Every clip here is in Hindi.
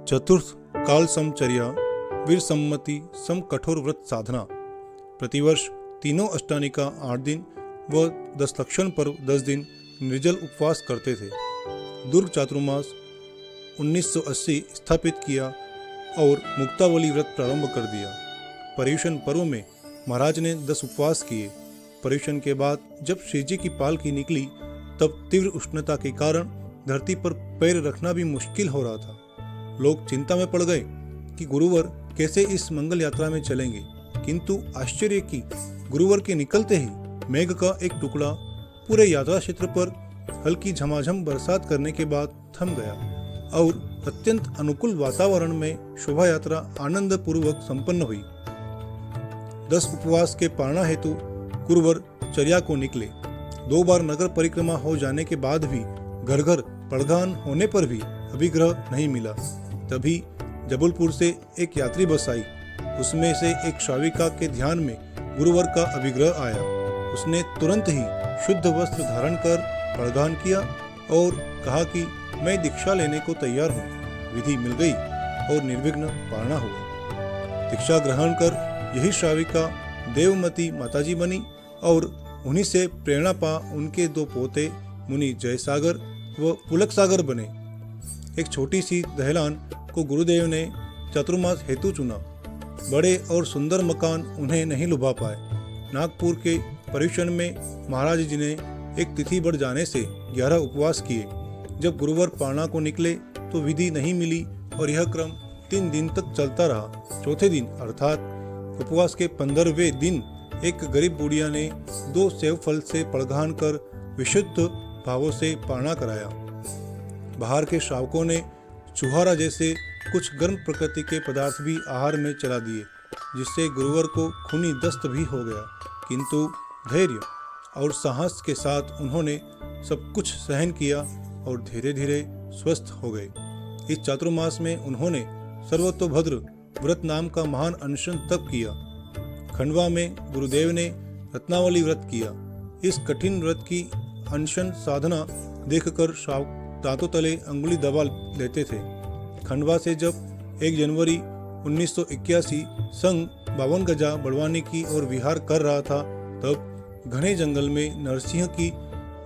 चतुर्थ काल समचर्या वीर सम्मति सम कठोर व्रत साधना। प्रतिवर्ष तीनों अष्टानिका 8 दिन व 10 लक्षण पर्व 10 दिन निर्जल उपवास करते थे। दुर्ग चातुर्मास 1980 स्थापित किया और मुक्तावली व्रत प्रारंभ कर दिया। पर्युषण पर्व में महाराज ने 10 उपवास किए। पर्युषण के बाद जब श्रीजी की पालकी निकली तब तीव्र उष्णता के कारण धरती पर पैर रखना भी मुश्किल हो रहा था। लोग चिंता में पड़ गए कि गुरुवर कैसे इस मंगल यात्रा में चलेंगे, किंतु आश्चर्य की गुरुवर के निकलते ही मेघ का एक टुकड़ा पूरे यात्रा क्षेत्र पर हल्की झमाझम बरसात करने के बाद थम गया और अत्यंत अनुकूल वातावरण में शोभा यात्रा आनंद पूर्वक संपन्न हुई। 10 उपवास के पालना हेतु गुरुवर चर्या को निकले। 2 बार नगर परिक्रमा हो जाने के बाद भी घर घर पड़गान होने पर भी अभिग्रह नहीं मिला। तभी जबलपुर से एक यात्री बस आई। उसमें से एक श्राविका के ध्यान में गुरुवर का अभिग्रह आया। उसने तुरंत ही शुद्ध वस्त्र धारण कर पड़गान किया और कहा कि मैं दीक्षा लेने को तैयार हूँ। विधि मिल गई और निर्विघ्न पालना हुआ। दीक्षा ग्रहण कर यही श्राविका देवमती माताजी बनी और उन्हीं से प्रेरणा पा उनके 2 पोते मुनि जयसागर व पुलक सागर बने। एक छोटी सी दहलान को गुरुदेव ने चातुर्मास हेतु चुना। बड़े और सुंदर मकान उन्हें नहीं लुभा पाए। नागपुर के पर्युषण में महाराज जी ने एक तिथि बढ़ जाने से 11 उपवास किए। जब गुरुवर पालना को निकले तो विधि नहीं मिली और यह क्रम 3 दिन तक चलता रहा। चौथे दिन अर्थात उपवास के 15वें दिन एक गरीब बुढ़िया ने 2 सेव फल से पड़घान कर विशुद्ध भावों से पालना कराया। बाहर के श्रावकों ने चुहारा जैसे कुछ गर्म प्रकृति के पदार्थ भी आहार में चला दिए, जिससे गुरुवर को खूनी दस्त भी हो गया, किंतु धैर्य और साहस के साथ उन्होंने सब कुछ सहन किया और धीरे धीरे स्वस्थ हो गए। इस चातुर्मास में उन्होंने सर्वतोभद्र व्रत नाम का महान अनशन तप किया। खंडवा में गुरुदेव ने रत्नावली व्रत किया। इस कठिन व्रत की अनशन साधना देखकर श्रावक दांतों तले अंगुली दबा लेते थे। खंडवा से जब 1 जनवरी 1981 संघ 52 गजा बड़वानी की ओर विहार कर रहा था, तब घने जंगल में नरसिंह की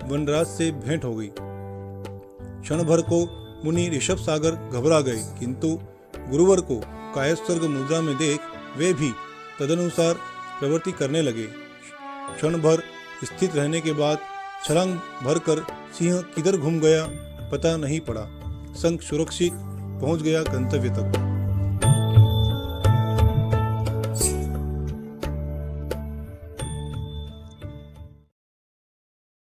वनराज से भेंट हो गई। क्षण भर को मुनि ऋषभ सागर घबरा गए, किंतु गुरुवर को कायस्वर्ग मुद्रा में देख वे भी तदनुसार प्रवृत्ति करने लगे। क्षण भर स्थित रहने के बाद छलांग भरकर सिंह किधर घूम गया पता नहीं पड़ा। संघ सुरक्षित पहुंच गया गंतव्य तक।